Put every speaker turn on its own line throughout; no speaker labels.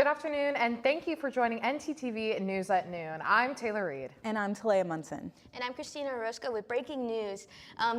Good afternoon, and thank you for joining NTTV News at Noon. I'm Taylor Reed.
And I'm Talia Munson.
And I'm Christina Orozco with breaking news.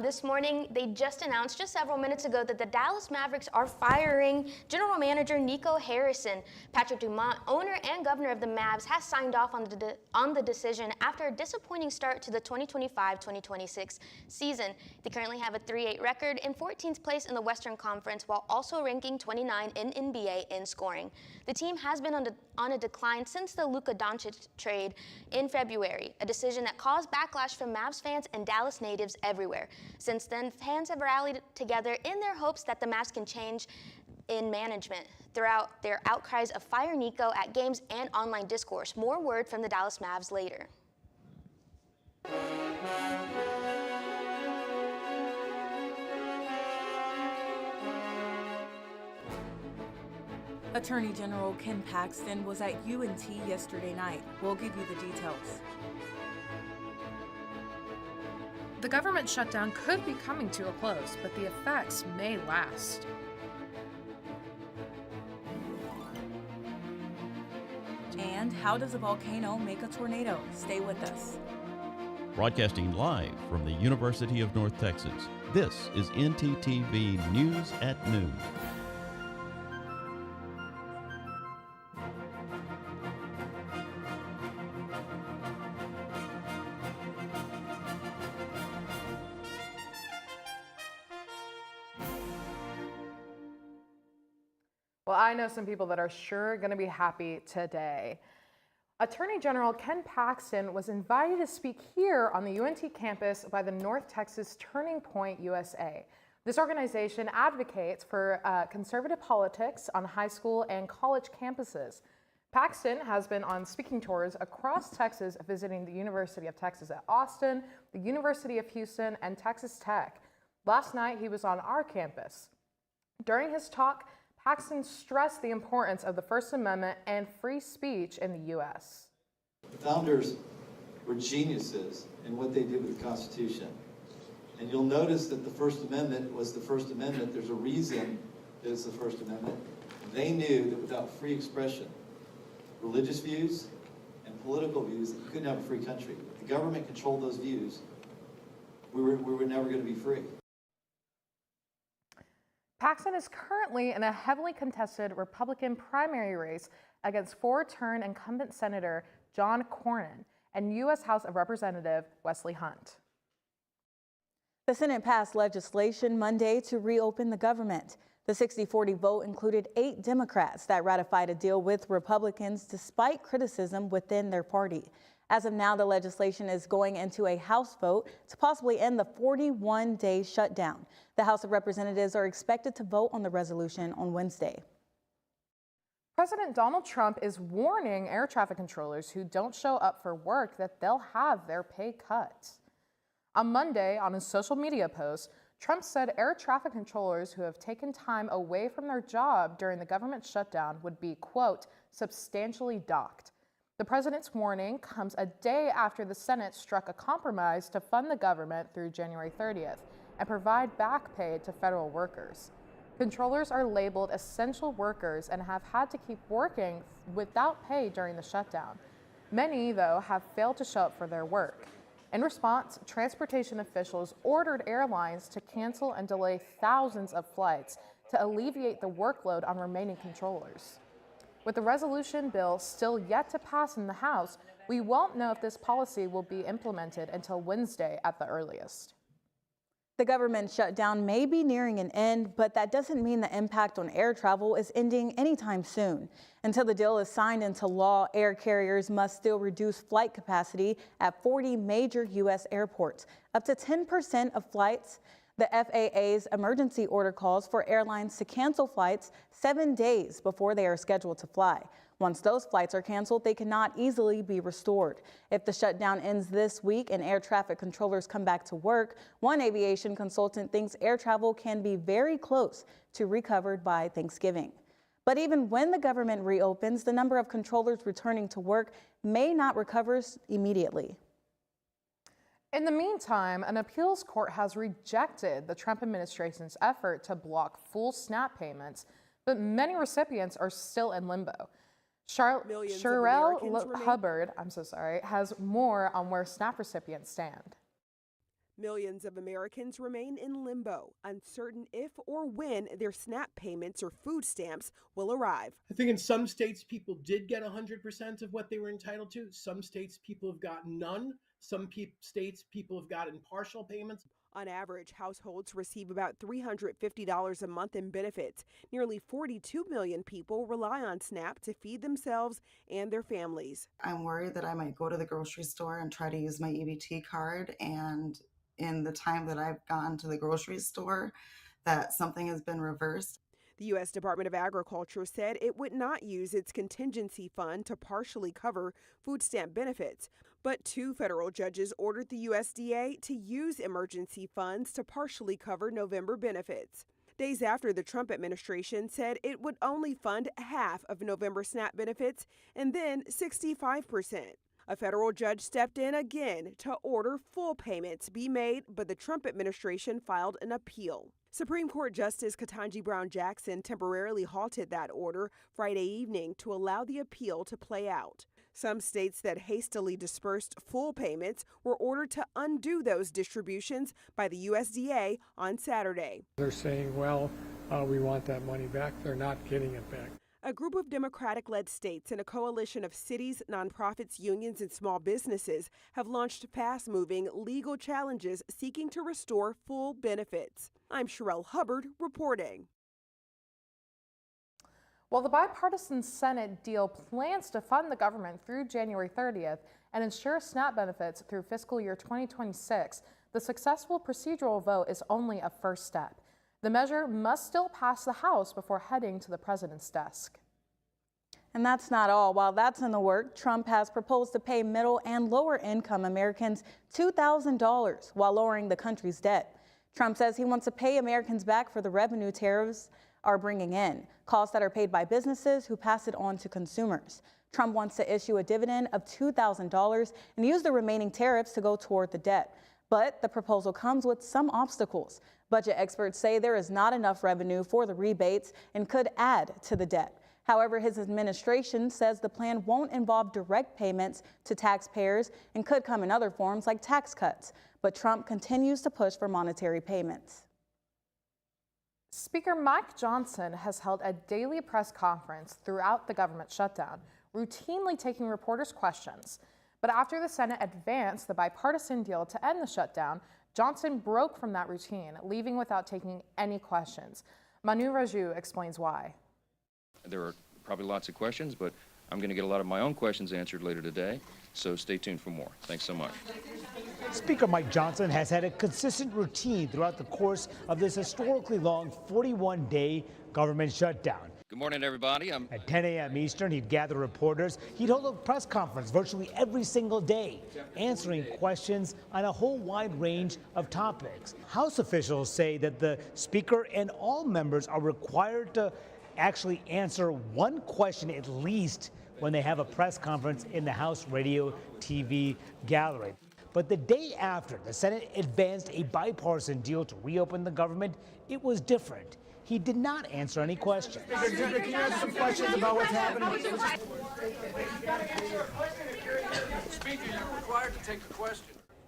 This morning, they just announced just several minutes ago that the Dallas Mavericks are firing General Manager Nico Harrison. Patrick Dumont, owner and governor of the Mavs, has signed off on the decision after a disappointing start to the 2025-2026 season. They currently have a 3-8 record in 14th place in the Western Conference, while also ranking 29 in NBA in scoring. The team has been on a decline since the Luka Doncic trade in February, a decision that caused backlash from Mavs fans and Dallas natives everywhere. Since then, fans have rallied together in their hopes that the Mavs can change in management. Throughout their outcries of fire Nico at games and online discourse. More word from the Dallas Mavs later.
Attorney General Ken Paxton was at UNT yesterday night. We'll give you the details.
The government shutdown could be coming to a close, but the effects may last.
And how does a volcano make a tornado? Stay with us.
Broadcasting live from the University of North Texas, this is NTTV News at Noon.
Well, I know some people that are sure going to be happy today. Attorney General Ken Paxton was invited to speak here on the UNT campus by the North Texas Turning Point USA. This organization advocates for conservative politics on high school and college campuses. Paxton has been on speaking tours across Texas, visiting the University of Texas at Austin, the University of Houston, and Texas Tech. Last night, he was on our campus. During his talk, Paxton stressed the importance of the First Amendment and free speech in the U.S.
The founders were geniuses in what they did with the Constitution. And you'll notice that the First Amendment was the First Amendment. There's a reason that it's the First Amendment. They knew that without free expression, religious views and political views, that you couldn't have a free country. If the government controlled those views, we were never going to be free.
Paxton is currently in a heavily contested Republican primary race against four-term incumbent Senator John Cornyn and U.S. House of Representative Wesley Hunt.
The Senate passed legislation Monday to reopen the government. The 60-40 vote included 8 Democrats that ratified a deal with Republicans despite criticism within their party. As of now, the legislation is going into a House vote to possibly end the 41-day shutdown. The House of Representatives are expected to vote on the resolution on Wednesday.
President Donald Trump is warning air traffic controllers who don't show up for work that they'll have their pay cut. On Monday, on his social media post, Trump said air traffic controllers who have taken time away from their job during the government shutdown would be, quote, substantially docked. The president's warning comes a day after the Senate struck a compromise to fund the government through January 30th and provide back pay to federal workers. Controllers are labeled essential workers and have had to keep working without pay during the shutdown. Many, though, have failed to show up for their work. In response, transportation officials ordered airlines to cancel and delay thousands of flights to alleviate the workload on remaining controllers. With the resolution bill still yet to pass in the House, we won't know if this policy will be implemented until Wednesday at the earliest.
The government shutdown may be nearing an end, but that doesn't mean the impact on air travel is ending anytime soon. Until the deal is signed into law, air carriers must still reduce flight capacity at 40 major U.S. airports, up to 10% of flights. The FAA's emergency order calls for airlines to cancel flights 7 days before they are scheduled to fly. Once those flights are canceled, they cannot easily be restored. If the shutdown ends this week and air traffic controllers come back to work, one aviation consultant thinks air travel can be very close to recovered by Thanksgiving. But even when the government reopens, the number of controllers returning to work may not recover immediately.
In the meantime, an appeals court has rejected the Trump administration's effort to block full SNAP payments, but many recipients are still in limbo.
Millions of Americans remain-
Hubbard, has more on where SNAP recipients stand.
Millions of Americans remain in limbo, uncertain if or when their SNAP payments or food stamps will arrive.
I think in some states, people did get 100% of what they were entitled to. Some states, people have gotten none. Some states, people have gotten partial payments.
On average, households receive about $350 a month in benefits. Nearly 42 million people rely on SNAP to feed themselves and their families.
I'm worried that I might go to the grocery store and try to use my EBT card, and in the time that I've gone to the grocery store, that something has been reversed.
The U.S. Department of Agriculture said it would not use its contingency fund to partially cover food stamp benefits. But 2 federal judges ordered the USDA to use emergency funds to partially cover November benefits. Days after the Trump administration said it would only fund half of November SNAP benefits and then 65%. A federal judge stepped in again to order full payments be made, but the Trump administration filed an appeal. Supreme Court Justice Ketanji Brown Jackson temporarily halted that order Friday evening to allow the appeal to play out. Some states that hastily dispersed full payments were ordered to undo those distributions by the USDA on Saturday.
They're saying, well, we want that money back. They're not getting it back.
A group of Democratic-led states and a coalition of cities, nonprofits, unions, and small businesses have launched fast-moving legal challenges seeking to restore full benefits. I'm Sherelle Hubbard reporting.
While the bipartisan Senate deal plans to fund the government through January 30th and ensure SNAP benefits through fiscal year 2026, the successful procedural vote is only a first step. The measure must still pass the House before heading to the president's desk.
And that's not all. While that's in the work, Trump has proposed to pay middle and lower income Americans $2,000 while lowering the country's debt. Trump says he wants to pay Americans back for the revenue tariffs are bringing in, costs that are paid by businesses who pass it on to consumers. Trump wants to issue a dividend of $2,000 and use the remaining tariffs to go toward the debt. But the proposal comes with some obstacles. Budget experts say there is not enough revenue for the rebates and could add to the debt. However, his administration says the plan won't involve direct payments to taxpayers and could come in other forms like tax cuts. But Trump continues to push for monetary payments.
Speaker Mike Johnson has held a daily press conference throughout the government shutdown, routinely taking reporters' questions. But after the Senate advanced the bipartisan deal to end the shutdown, Johnson broke from that routine, leaving without taking any questions. Manu Raju explains why.
There are probably lots of questions, but I'm going to get a lot of my own questions answered later today, so stay tuned for more. Thanks so much.
Speaker Mike Johnson has had a consistent routine throughout the course of this historically long 41-day government shutdown.
Good morning, everybody.
At 10 a.m. Eastern, he'd gather reporters. He'd hold a press conference virtually every single day, answering questions on a whole wide range of topics. House officials say that the Speaker and all members are required to actually answer one question at least when they have a press conference in the House Radio TV gallery. But the day after the Senate advanced a bipartisan deal to reopen the government, it was different. He did not answer any questions.
Can you answer some questions about what's happening?
Speaker, you're required to take a question.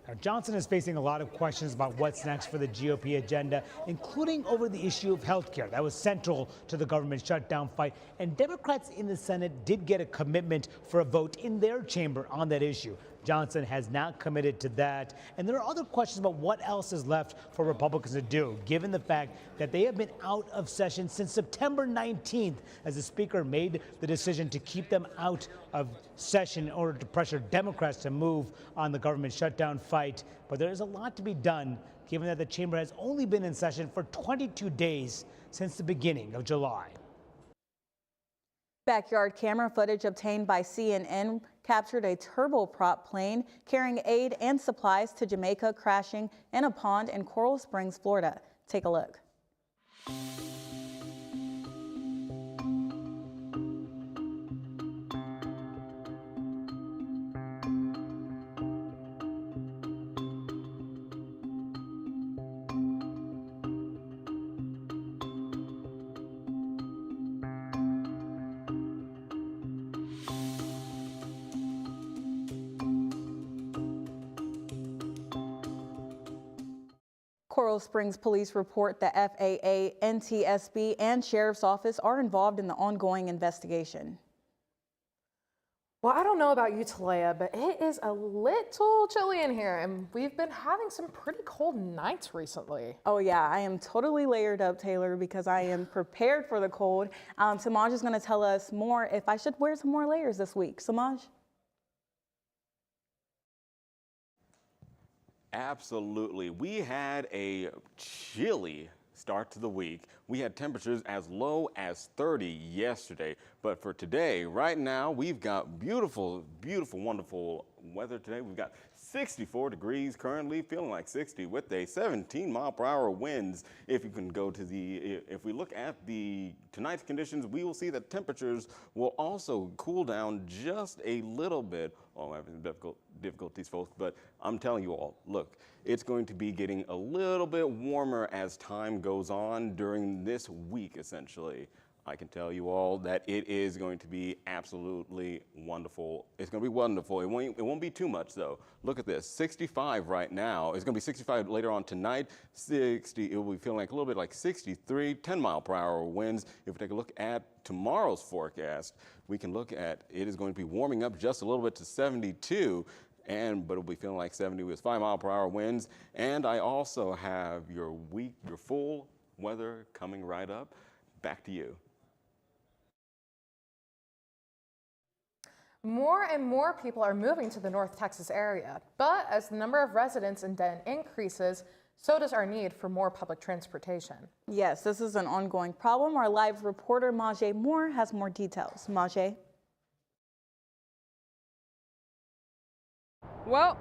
Now, Johnson is facing a lot of questions about what's next for the GOP agenda, including over the issue of health care. That was central to the government shutdown fight. And Democrats in the Senate did get a commitment for a vote in their chamber on that issue. Johnson has not committed to that. And there are other questions about what else is left for Republicans to do, given the fact that they have been out of session since September 19th, as the Speaker made the decision to keep them out of session in order to pressure Democrats to move on the government shutdown fight. But there is a lot to be done, given that the chamber has only been in session for 22 days since the beginning of July.
Backyard camera footage obtained by CNN captured a turboprop plane carrying aid and supplies to Jamaica crashing in a pond in Coral Springs, Florida. Take a look. Coral Springs Police report the FAA, NTSB, and Sheriff's Office are involved in the ongoing investigation.
Well, I don't know about you, Talea, but it is a little chilly in here, and we've been having some pretty cold nights recently.
Oh yeah, I am totally layered up, Taylor, because I am prepared for the cold. Samaj is going to tell us more if I should wear some more layers this week. Samaj?
Absolutely. We had a chilly start to the week. We had temperatures as low as 30 yesterday. But for today, right now, we've got beautiful, beautiful, wonderful weather today. We've got 64 degrees currently, feeling like 60 with a 17-mile-per-hour winds. If we look at tonight's conditions, we will see that temperatures will also cool down just a little bit. Oh, I'm having difficulties, folks, but I'm telling you all, look, it's going to be getting a little bit warmer as time goes on during this week, essentially. I can tell you all that it is going to be absolutely wonderful. It's going to be wonderful. It won't be too much, though. Look at this, 65 right now. It's going to be 65 later on tonight. 60, it will be feeling like a little bit like 63, 10-mile-per-hour winds. If we take a look at tomorrow's forecast, we can look at it is going to be warming up just a little bit to 72. But it'll be feeling like 70 with 5-mile-per-hour winds. And I also have your full weather coming right up. Back to you.
More and more people are moving to the North Texas area, but as the number of residents in Denton increases, so does our need for more public transportation.
Yes, this is an ongoing problem. Our live reporter, Majay Moore, has more details. Majay?
Well,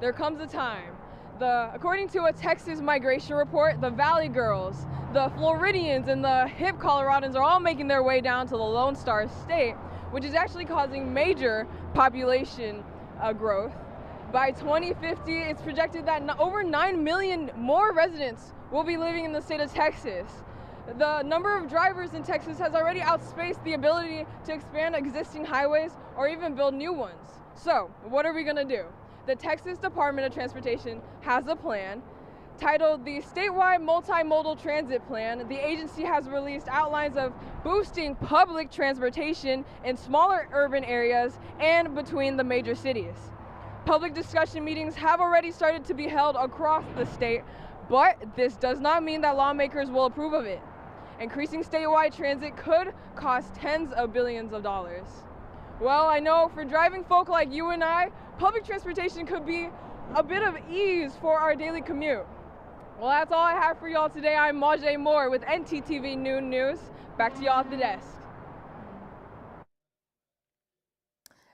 there comes a time. According to a Texas migration report, the Valley Girls, the Floridians, and the hip Coloradans are all making their way down to the Lone Star State, which is actually causing major population growth. By 2050, it's projected that over 9 million more residents will be living in the state of Texas. The number of drivers in Texas has already outspaced the ability to expand existing highways or even build new ones. So, what are we going to do? The Texas Department of Transportation has a plan titled the Statewide Multimodal Transit Plan. The agency has released outlines of boosting public transportation in smaller urban areas and between the major cities. Public discussion meetings have already started to be held across the state, but this does not mean that lawmakers will approve of it. Increasing statewide transit could cost tens of billions of dollars. Well, I know for driving folk like you and I, public transportation could be a bit of ease for our daily commute. Well, that's all I have for y'all today. I'm Majay Moore with NTTV Noon News. Back to y'all at the desk.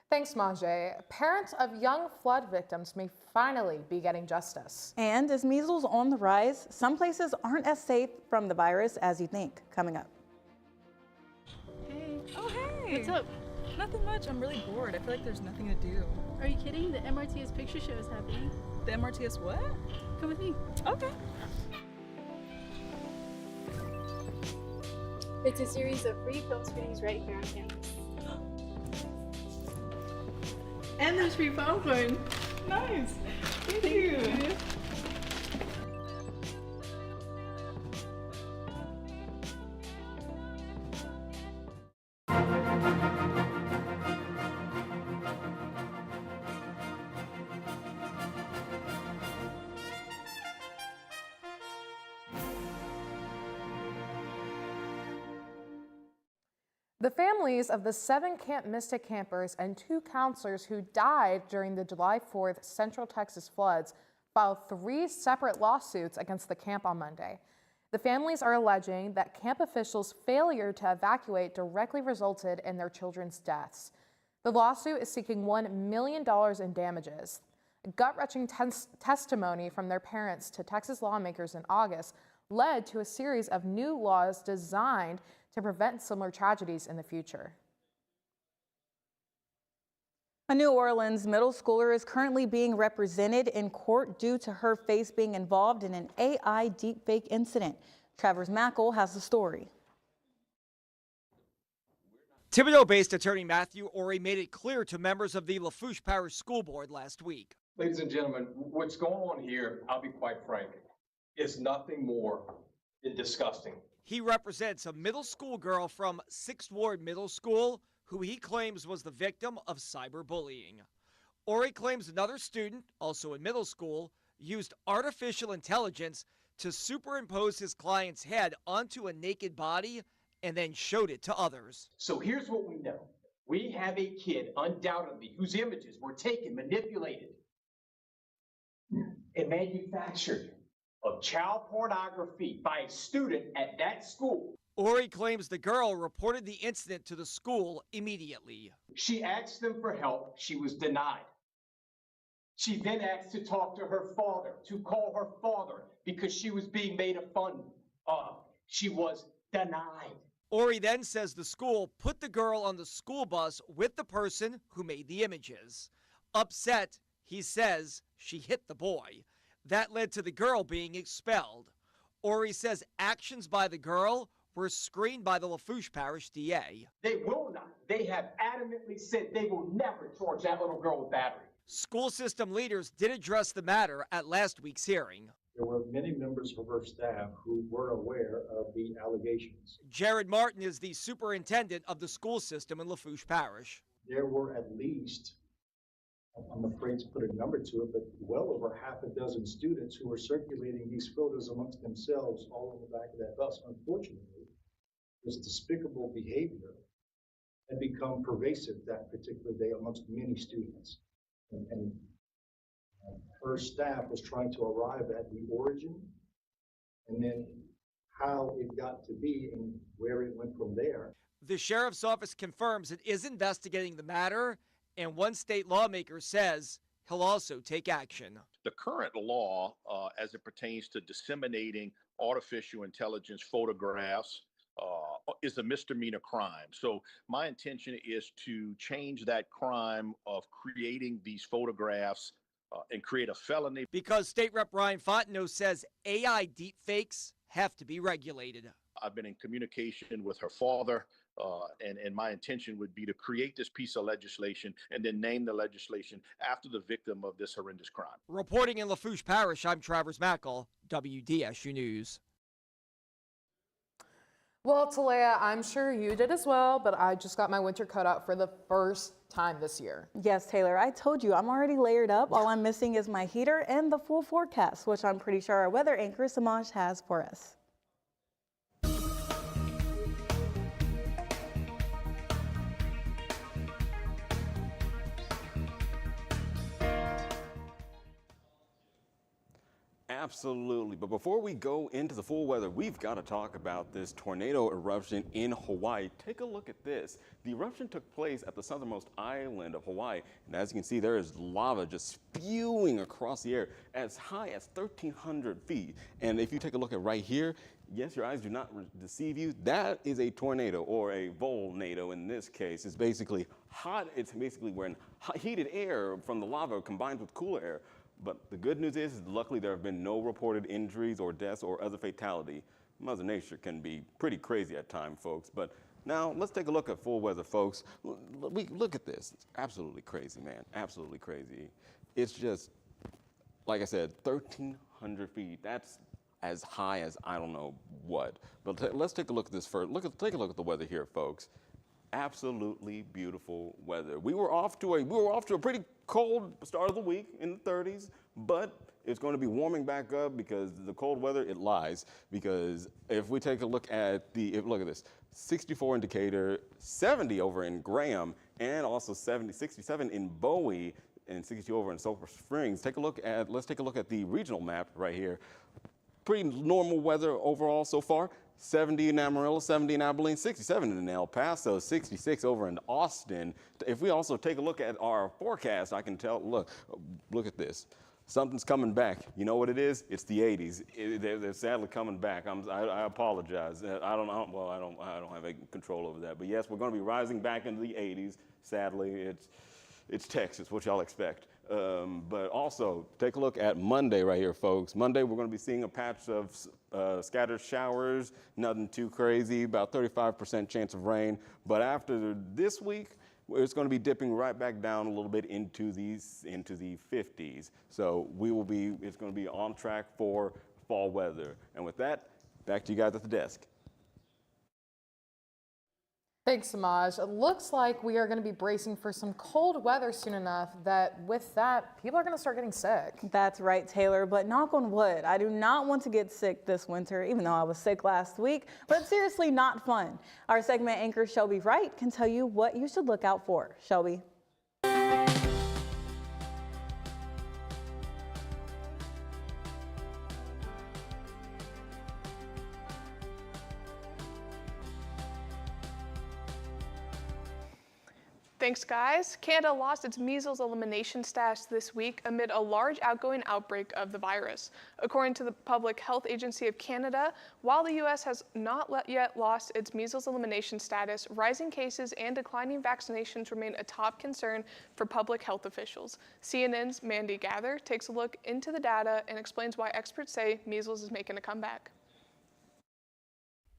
Thanks, Majay. Parents of young flood victims may finally be getting justice.
And is measles on the rise? Some places aren't as safe from the virus as you think. Coming up.
Hey.
Oh, hey.
What's up?
Nothing much. I'm really bored. I feel like there's nothing to do.
Are you kidding? The MRTS picture show is happening.
The MRTS what?
Come with me.
Okay.
It's a series of free film screenings right here on campus. And there's free popcorn.
Nice. Thank you.
The families of the 7 Camp Mystic campers and 2 counselors who died during the July 4th Central Texas floods filed 3 separate lawsuits against the camp on Monday. The families are alleging that camp officials' failure to evacuate directly resulted in their children's deaths. The lawsuit is seeking $1 million in damages. A gut-wrenching testimony from their parents to Texas lawmakers in August led to a series of new laws designed to prevent similar tragedies in the future.
A New Orleans middle schooler is currently being represented in court due to her face being involved in an AI deepfake incident. Travers Mackle has the story.
Thibodeau-based attorney Matthew Ori made it clear to members of the Lafourche Parish School Board last week.
Ladies and gentlemen, what's going on here, I'll be quite frank. is nothing more than disgusting.
He represents a middle school girl from 6th Ward Middle School who he claims was the victim of cyberbullying. Ori claims another student, also in middle school, used artificial intelligence to superimpose his client's head onto a naked body and then showed it to others.
So here's what we know. We have a kid, undoubtedly, whose images were taken, manipulated, and manufactured of child pornography by a student at that school.
Ori claims the girl reported the incident to the school immediately.
She asked them for help. She was denied. She then asked to talk to her father, to call her father, because she was being made fun of. She was denied.
Ori then says the school put the girl on the school bus with the person who made the images. Upset, he says she hit the boy. That led to the girl being expelled. Ori says actions by the girl were screened by the Lafourche Parish DA.
They will not. They have adamantly said they will never charge that little girl with battery.
School system leaders did address the matter at last week's hearing.
There were many members of her staff who were aware of the allegations.
Jared Martin is the superintendent of the school system in Lafourche Parish.
There were at least, I'm afraid to put a number to it, but well over half a dozen students who were circulating these photos amongst themselves all in the back of that bus. Unfortunately, this despicable behavior had become pervasive that particular day amongst many students. And her staff was trying to arrive at the origin and then how it got to be and where it went from there.
The sheriff's office confirms it is investigating the matter, and one state lawmaker says he'll also take action.
The current law, as it pertains to disseminating artificial intelligence photographs, is a misdemeanor crime. So my intention is to change that crime of creating these photographs and create a felony.
Because State Rep Ryan Fontenot says AI deepfakes have to be regulated.
I've been in communication with her father, and my intention would be to create this piece of legislation and then name the legislation after the victim of this horrendous crime.
Reporting in Lafourche Parish, I'm Travers Mackle, WDSU News.
Well, Talea, I'm sure you did as well, but I just got my winter coat out for the first time this year.
Yes, Taylor, I told you I'm already layered up. All I'm missing is my heater and the full forecast, which I'm pretty sure our weather anchor Samaj has for us.
Absolutely. But before we go into the full weather, we've got to talk about this tornado eruption in Hawaii. Take a look at this. The eruption took place at the southernmost island of Hawaii. And as you can see, there is lava just spewing across the air as high as 1,300 feet. And if you take a look at right here, yes, your eyes do not deceive you. That is a tornado, or a volcano in this case. It's basically hot. It's basically when heated air from the lava combines with cooler air. But the good news is, luckily, there have been no reported injuries or deaths or other fatality. Mother Nature can be pretty crazy at times, folks. But now let's take a look at full weather, folks. Look at this. It's absolutely crazy, man. Absolutely crazy. It's just, like I said, 1,300 feet. That's as high as I don't know what. But let's take a look at this first. Take a look at the weather here, folks. Absolutely beautiful weather. We were off to a pretty cold start of the week in the 30s, but it's going to be warming back up because the cold weather, it lies. Because if we take a look at look at this, 64 in Decatur, 70 over in Graham, and also 67 in Bowie, and 62 over in Sulphur Springs. Let's take a look at the regional map right here. Pretty normal weather overall so far. 70 in Amarillo, 70 in Abilene, 67 in El Paso, 66 over in Austin. If we also take a look at our forecast, I can tell, look at this. Something's coming back. You know what it is? It's the 80s. They're sadly coming back. I apologize. I don't have any control over that. But yes, we're going to be rising back into the 80s. Sadly, it's Texas, what y'all expect. But also, take a look at Monday right here, folks. Monday, we're going to be seeing a patch of scattered showers, nothing too crazy, about 35% chance of rain. But after this week, it's going to be dipping right back down a little bit into the 50s. So it's going to be on track for fall weather. And with that, back to you guys at the desk.
Thanks, Samaj. It looks like we are going to be bracing for some cold weather soon enough that with that, people are going to start getting sick.
That's right, Taylor, but knock on wood, I do not want to get sick this winter, even though I was sick last week, but it's seriously not fun. Our segment anchor Shelby Wright can tell you what you should look out for. Shelby.
Thanks, guys. Canada lost its measles elimination status this week amid a large outgoing outbreak of the virus. According to the Public Health Agency of Canada, while the U.S. has not yet lost its measles elimination status, rising cases and declining vaccinations remain a top concern for public health officials. CNN's Mandy Gather takes a look into the data and explains why experts say measles is making a comeback.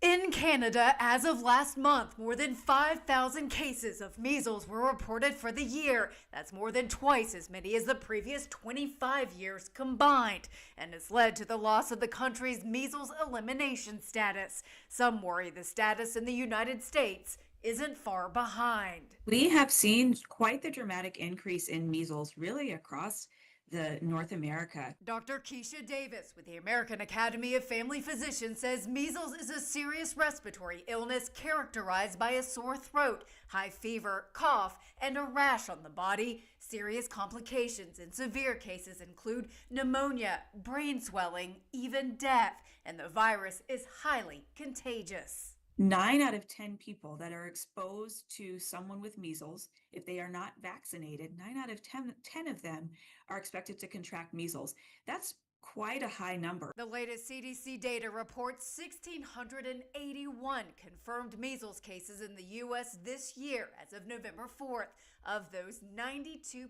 In Canada, as of last month, more than 5,000 cases of measles were reported for the year. That's more than twice as many as the previous 25 years combined, and has led to the loss of the country's measles elimination status. Some worry the status in the United States isn't far behind.
We have seen quite the dramatic increase in measles really across the North America.
Dr. Keisha Davis with the American Academy of Family Physicians says measles is a serious respiratory illness characterized by a sore throat, high fever, cough, and a rash on the body. Serious complications in severe cases include pneumonia, brain swelling, even death, and the virus is highly contagious.
9 out of 10 people that are exposed to someone with measles, if they are not vaccinated, 9 out of 10 of them are expected to contract measles. That's quite a high number.
The latest CDC data reports 1,681 confirmed measles cases in the U.S. this year as of November 4th. Of those, 92%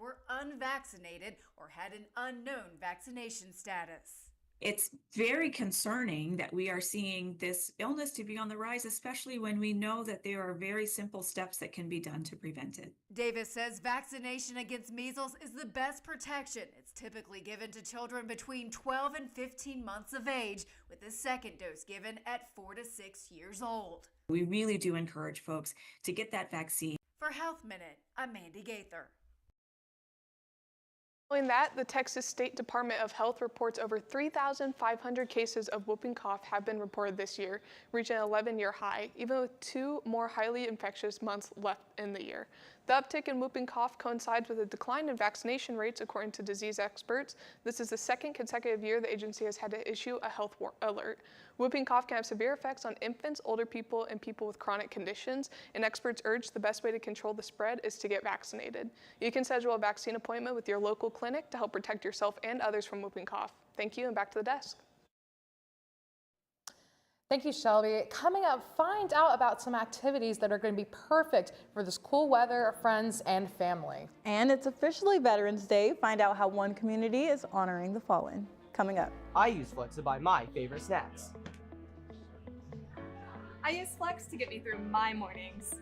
were unvaccinated or had an unknown vaccination status.
It's very concerning that we are seeing this illness to be on the rise, especially when we know that there are very simple steps that can be done to prevent it.
Davis says vaccination against measles is the best protection. It's typically given to children between 12 and 15 months of age, with the second dose given at 4 to 6 years old.
We really do encourage folks to get that vaccine.
For Health Minute, I'm Mandy Gaither.
Following that, the Texas State Department of Health reports over 3,500 cases of whooping cough have been reported this year, reaching an 11-year high, even with 2 more highly infectious months left in the year. The uptick in whooping cough coincides with a decline in vaccination rates, according to disease experts. This is the second consecutive year the agency has had to issue a health alert. Whooping cough can have severe effects on infants, older people, and people with chronic conditions, and experts urge the best way to control the spread is to get vaccinated. You can schedule a vaccine appointment with your local clinic to help protect yourself and others from whooping cough. Thank you, and back to the desk.
Thank you, Shelby. Coming up, find out about some activities that are going to be perfect for this cool weather, friends, and family.
And it's officially Veterans Day. Find out how one community is honoring the fallen. Coming up.
I use Flex to buy my favorite snacks.
I use Flex to get me through my mornings.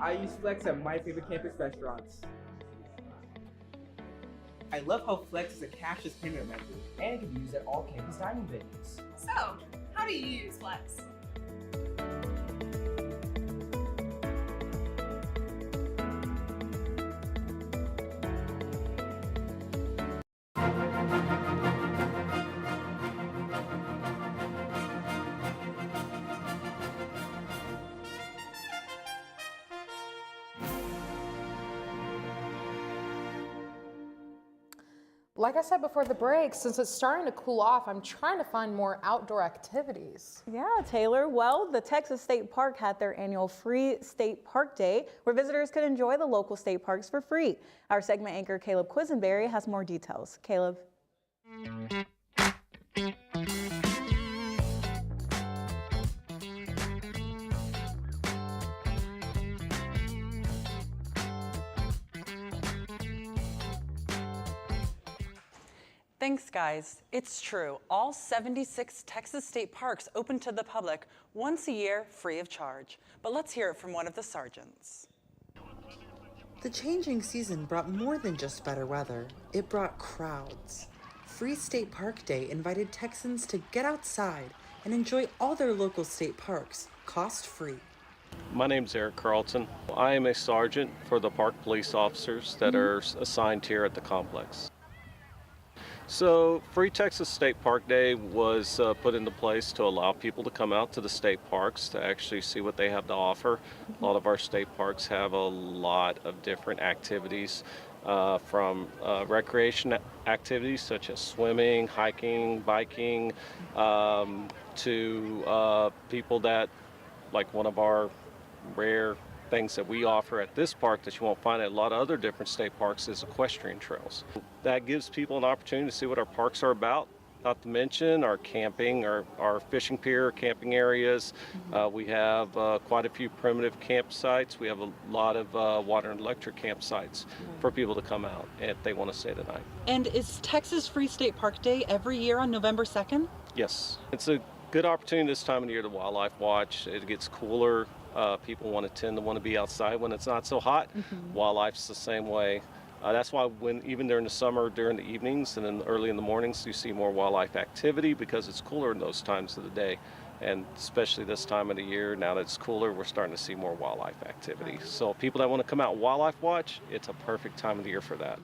I use Flex at my favorite campus restaurants. I love how Flex is a cashless payment method and can be used at all campus dining venues.
So, how do you use Flex?
Like I said before the break, since it's starting to cool off, I'm trying to find more outdoor activities.
Yeah, Taylor. Well, the Texas State Park had their annual Free State Park Day, where visitors could enjoy the local state parks for free. Our segment anchor, Caleb Quisenberry, has more details. Caleb.
Thanks, guys. It's true. All 76 Texas state parks open to the public once a year free of charge. But let's hear it from one of the sergeants.
The changing season brought more than just better weather. It brought crowds. Free State Park Day invited Texans to get outside and enjoy all their local state parks, cost-free.
My name's Eric Carlton. I am a sergeant for the park police officers that are assigned here at the complex. So Free Texas State Park Day was put into place to allow people to come out to the state parks to actually see what they have to offer. A lot of our state parks have a lot of different activities, from recreation activities such as swimming, hiking, biking, to people that, like one of our rare things that we offer at this park that you won't find at a lot of other different state parks is equestrian trails. That gives people an opportunity to see what our parks are about, not to mention our camping, our fishing pier, camping areas. We have quite a few primitive campsites. We have a lot of water and electric campsites for people to come out if they want to stay the night.
And is Texas Free State Park Day every year on November 2nd?
Yes, it's a good opportunity this time of the year to wildlife watch. It gets cooler. People tend to want to be outside when it's not so hot. Wildlife's the same way. That's why even during the summer, during the evenings and then early in the mornings, you see more wildlife activity because it's cooler in those times of the day. And especially this time of the year, now that it's cooler, we're starting to see more wildlife activity. So people that want to come out and wildlife watch, it's a perfect time of the year for that.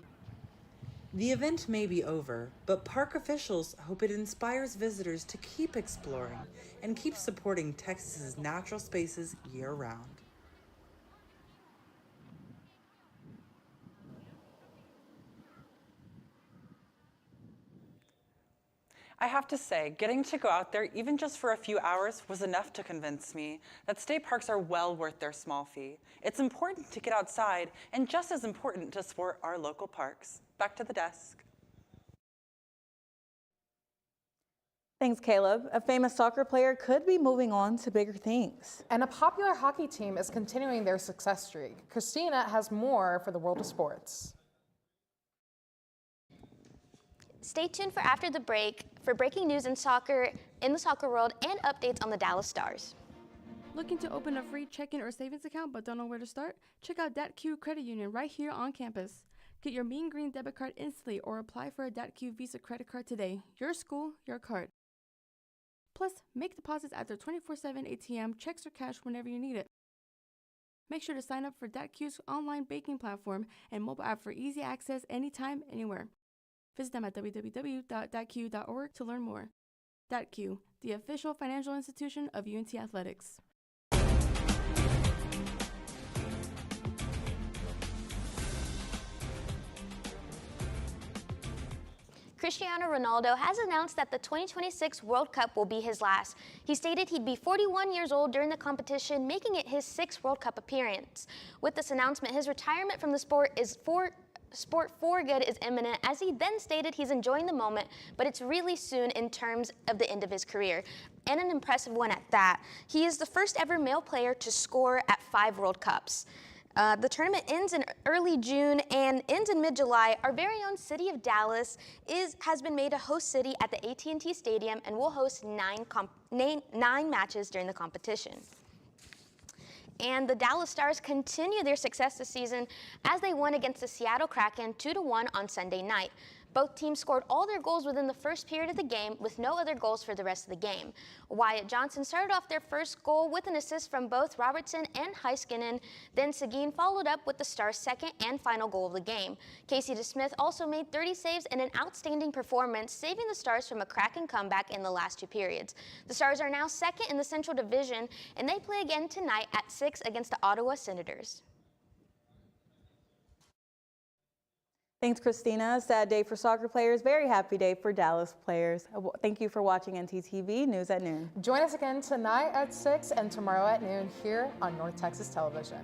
The event may be over, but park officials hope it inspires visitors to keep exploring and keep supporting Texas's natural spaces year-round.
I have to say, getting to go out there even just for a few hours was enough to convince me that state parks are well worth their small fee. It's important to get outside and just as important to support our local parks. Back to the desk.
Thanks, Caleb. A famous soccer player could be moving on to bigger things.
And a popular hockey team is continuing their success streak. Christina has more for the world of sports.
Stay tuned for after the break for breaking news in soccer, in the soccer world, and updates on the Dallas Stars.
Looking to open a free checking or savings account but don't know where to start? Check out DatQ Credit Union right here on campus. Get your Mean Green debit card instantly or apply for a DatQ Visa credit card today. Your school, your card. Plus, make deposits at their 24/7 ATM, checks or cash whenever you need it. Make sure to sign up for DatQ's online banking platform and mobile app for easy access anytime, anywhere. Visit them at www.datq.org to learn more. DatQ, the official financial institution of UNT Athletics.
Cristiano Ronaldo has announced that the 2026 World Cup will be his last. He stated he'd be 41 years old during the competition, making it his 6th World Cup appearance. With this announcement, his retirement from the sport for good is imminent, as he then stated he's enjoying the moment, but it's really soon in terms of the end of his career, and an impressive one at that. He is the first ever male player to score at 5 World Cups. The tournament ends in early June and ends in mid-July. Our very own city of Dallas has been made a host city at the AT&T Stadium and will host 9 matches during the competition. And the Dallas Stars continue their success this season as they won against the Seattle Kraken 2-1 on Sunday night. Both teams scored all their goals within the first period of the game, with no other goals for the rest of the game. Wyatt Johnson started off their first goal with an assist from both Robertson and Heiskanen. Then Seguin followed up with the Stars' second and final goal of the game. Casey DeSmith also made 30 saves and an outstanding performance, saving the Stars from a Kraken comeback in the last 2 periods. The Stars are now second in the Central Division, and they play again tonight at 6 against the Ottawa Senators.
Thanks, Christina. Sad day for soccer players, very happy day for Dallas players. Thank you for watching NTTV News at Noon.
Join us again tonight at 6 and tomorrow at noon here on North Texas Television.